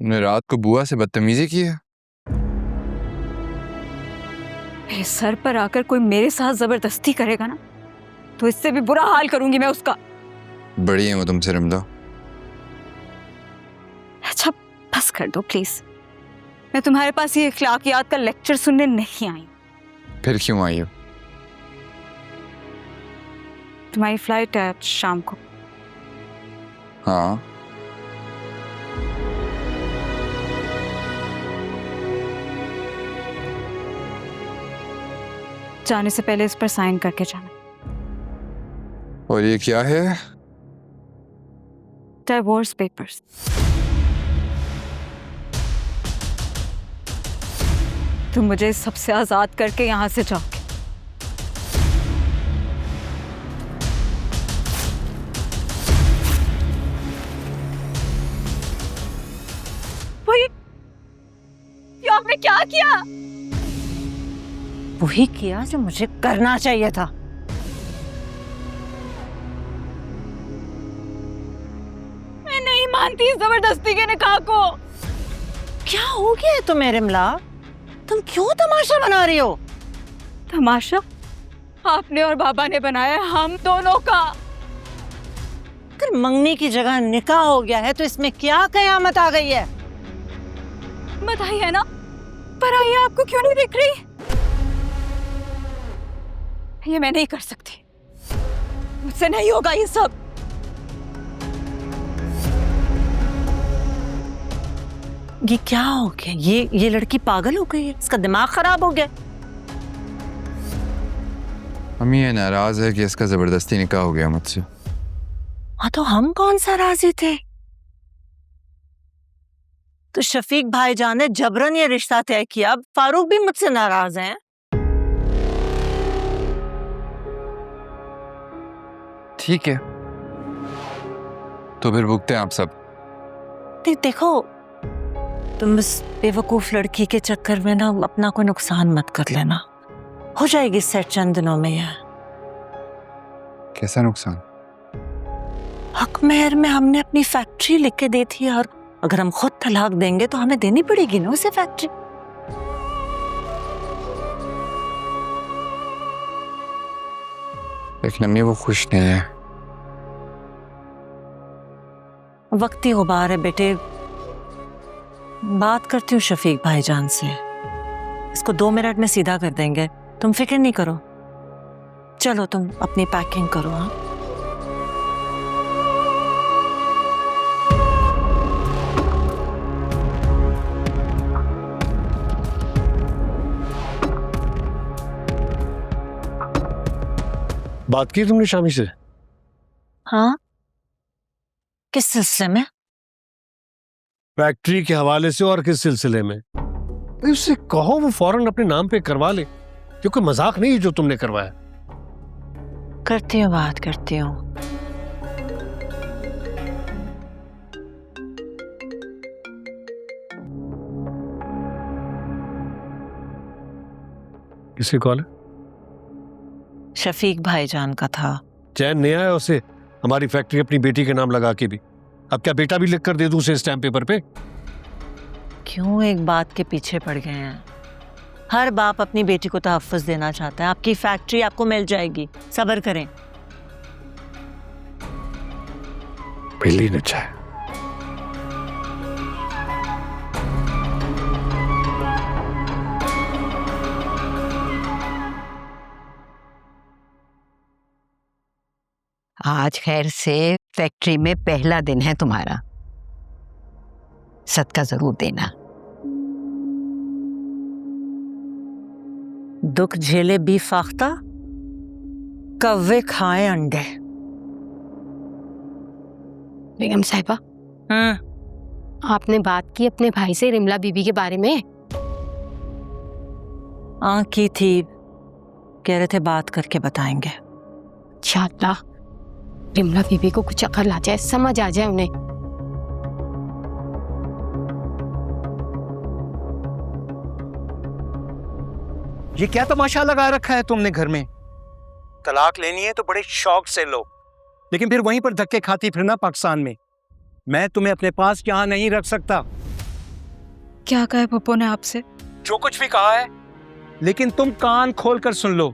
तुमने रात को बुआ से बदतमीजी की है? मेरे सर पर आकर कोई मेरे साथ जबरदस्ती करेगा ना, तो इससे भी बुरा हाल करूंगी मैं उसका। बड़ी है वो तुमसे रिमला। अच्छा बस कर दो प्लीज। मैं तुम्हारे पास ये अखलाकियात का लेक्चर सुनने नहीं आई। फिर क्यों आई हो? तुम्हारी फ्लाइट है शाम को। हाँ, जाने से पहले इस पर साइन करके जाना। और ये क्या है? Divorce papers. तुम मुझे सबसे आजाद करके यहां से जाओगे। ये आपने क्या किया? वही किया जो मुझे करना चाहिए था। मैं नहीं मानती इस जबरदस्ती के निकाह को। क्या हो गया है तुम्हें रिमला? तुम क्यों तमाशा बना रही हो? तमाशा आपने और बाबा ने बनाया हम दोनों का। अगर मंगनी की जगह निकाह हो गया है तो इसमें क्या कयामत आ गई है? बधाई है ना, पर आइए आपको क्यों नहीं दिख रही? ये मैं नहीं कर सकती, मुझसे नहीं होगा ये सब। ये क्या हो गया? ये लड़की पागल हो गई है, इसका दिमाग खराब हो गया। मम्मी ये नाराज है कि इसका जबरदस्ती निकाह हो गया मुझसे। हाँ तो हम कौन सा राजी थे? तो शफीक भाईजान ने जबरन ये रिश्ता तय किया। अब फारूक भी मुझसे नाराज हैं। ठीक है, तो फिर भुगते हैं आप सब। देखो तुम इस बेवकूफ लड़की के चक्कर में ना अपना कोई नुकसान मत कर लेना। हो जाएगी सेट चंद दिनों में। यह कैसा नुकसान? हक मेहर में हमने अपनी फैक्ट्री लिख के दी थी, और अगर हम खुद तलाक देंगे तो हमें देनी पड़ेगी ना उसे फैक्ट्री। लेकिन अम्मी वो खुश नहीं है। वक्ती गुबार है बेटे। बात करती हूँ शफीक भाईजान से, इसको 2 मिनट में सीधा कर देंगे। तुम फिक्र नहीं करो। चलो तुम अपनी पैकिंग करो। हाँ बात की तुमने शामी से? हाँ, किस सिलसिले में? फैक्ट्री के हवाले से और किस सिलसिले में? भाई उससे कहो वो फौरन अपने नाम पे करवा ले, क्योंकि मजाक नहीं है जो तुमने करवाया। करती हूँ, बात करती हूँ। किसकी कॉल है? शफीक भाईजान का था। चैन नहीं आया उसे हमारी फैक्ट्री अपनी बेटी के नाम लगा के भी। अब क्या बेटा भी लिख कर दे दूं उसे स्टैम्प पेपर पे? क्यों एक बात के पीछे पड़ गए हैं? हर बाप अपनी बेटी को तहफ़्फ़ुज़ देना चाहता है। आपकी फैक्ट्री आपको मिल जाएगी, सब्र करें। बिल्ली ने चाहे। आज खैर से फैक्ट्री में पहला दिन है तुम्हारा, सदका जरूर देना। दुख झेले बी फाख्ता, कव्वे खाए अंडे। बेगम साहिबा, आपने बात की अपने भाई से रिमला बीबी के बारे में? की थी, कह रहे थे बात करके बताएंगे। इंशाअल्लाह रिमला बीबी को कुछ अकल आ जाए, समझ आ जाए उन्हें। ये क्या तमाशा लगा रखा है तुमने घर में? तलाक लेनी है तो बड़े शौक से लो, लेकिन फिर वहीं पर धक्के खाती फिरना पाकिस्तान में। मैं तुम्हें अपने पास यहाँ नहीं रख सकता। क्या कहा है पप्पू ने आपसे? जो कुछ भी कहा है, लेकिन तुम कान खोल कर सुन लो।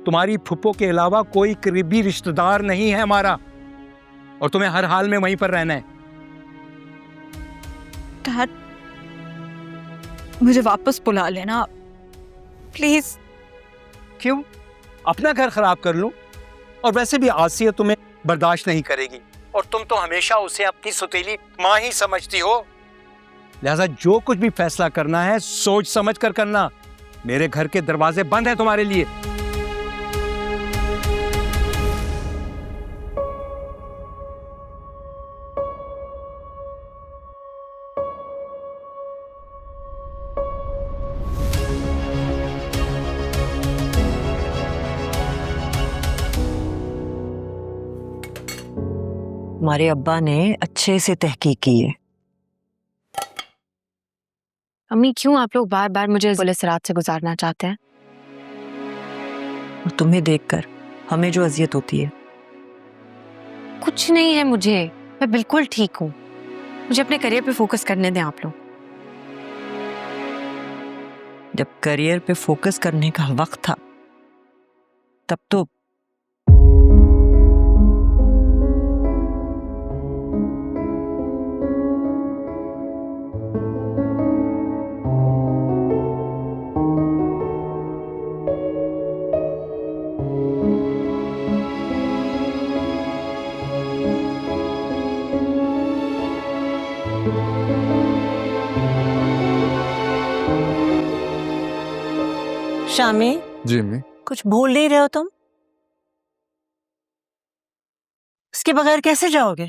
तुम्हारी फुप्पो के अलावा कोई करीबी रिश्तेदार नहीं है हमारा, और तुम्हें हर हाल में वहीं पर रहना है। डैड, मुझे वापस बुला लेना प्लीज। क्यों? अपना घर खराब कर लूं? और वैसे भी आसिया तुम्हें बर्दाश्त नहीं करेगी, और तुम तो हमेशा उसे अपनी सौतेली माँ ही समझती हो। लिहाजा जो कुछ भी फैसला करना है सोच समझ कर करना। मेरे घर के दरवाजे बंद हैं तुम्हारे लिए। हमारे अब्बा ने अच्छे से तहकीक की है। अम्मी, क्यों आप लोग बार बार मुझे पुलिस रात से गुजारना चाहते हैं? और तुम्हें देखकर हमें जो अजियत होती है। कुछ नहीं है मुझे, मैं बिल्कुल ठीक हूँ। मुझे अपने करियर पे फोकस करने दें आप लोग। जब करियर पे फोकस करने का वक्त था तब तो शामी, जी अम्मी। कुछ भूल नहीं रहे हो तुम? इसके बगैर कैसे जाओगे?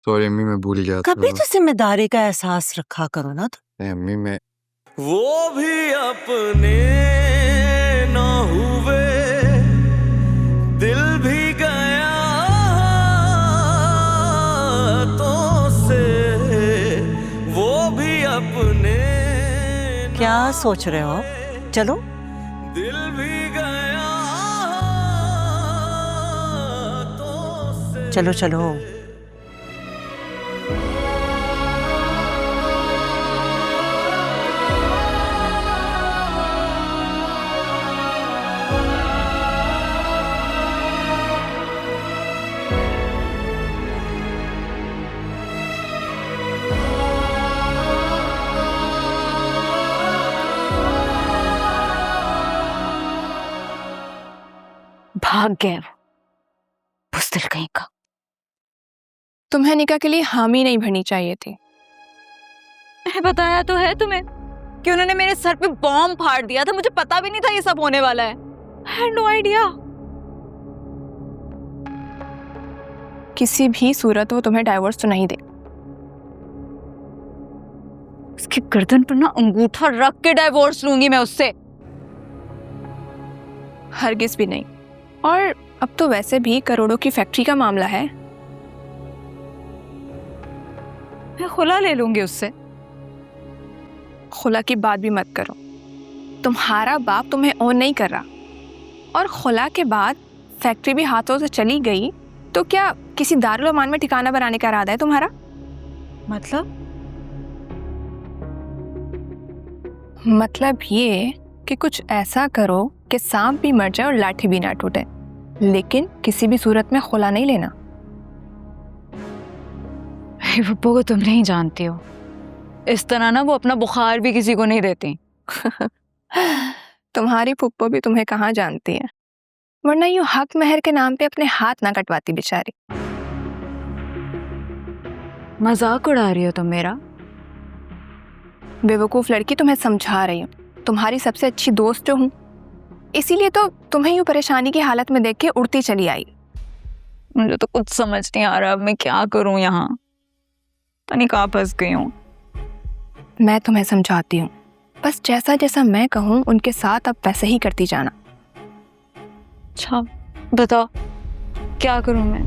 सॉरी अम्मी, मैं भूल गया था। कभी तो जिम्मेदारी का एहसास रखा करो ना। नहीं अम्मी, मैं वो भी अपने न हुए, दिल भी गया तो से, वो भी अपने। क्या सोच रहे हो? चलो। दिल भी गया तो से। चलो चलो। भाग गए बुज़दिल कहीं का। तुम्हें निकाह के लिए हामी नहीं भरनी चाहिए थी। मैंने बताया तो है तुम्हें कि उन्होंने मेरे सर पे बॉम्ब फाड़ दिया था। मुझे पता भी नहीं था ये सब होने वाला है। I had no idea। किसी भी सूरत वो तुम्हें डाइवोर्स तो नहीं दे। उसकी गर्दन पर ना अंगूठा रख के डाइवोर्स लूंगी मैं उससे। हरगिज भी नहीं। और अब तो वैसे भी करोड़ों की फैक्ट्री का मामला है। मैं खुला ले लूंगी उससे। खुला की बात भी मत करो। तुम्हारा बाप तुम्हें ओन नहीं कर रहा, और खुला के बाद फैक्ट्री भी हाथों से चली गई, तो क्या किसी दारुल अमान में ठिकाना बनाने का इरादा है तुम्हारा? मतलब ये कि कुछ ऐसा करो कि सांप भी मर जाए और लाठी भी ना टूटे, लेकिन किसी भी सूरत में खुला नहीं लेना। पप्पू को तुम नहीं जानती हो, इस तरह ना वो अपना बुखार भी किसी को नहीं देती। तुम्हारी फुप्पो भी तुम्हें कहाँ जानती है, वरना यूं हक महर के नाम पे अपने हाथ ना कटवाती बेचारी। मजाक उड़ा रही हो तुम मेरा? बेवकूफ लड़की, तुम्हें समझा रही हूँ। तुम्हारी सबसे अच्छी दोस्त जो हूँ, इसीलिए तो तुम्हें यूं परेशानी की हालत में देख के उड़ती चली आई। मुझे तो कुछ समझ नहीं आ रहा अब मैं क्या करूं यहाँ। पता नहीं कहाँ फंस गई हूँ। मैं तुम्हें समझाती हूँ, बस जैसा जैसा मैं कहूँ उनके साथ अब वैसे ही करती जाना। अच्छा बताओ क्या करूं मैं?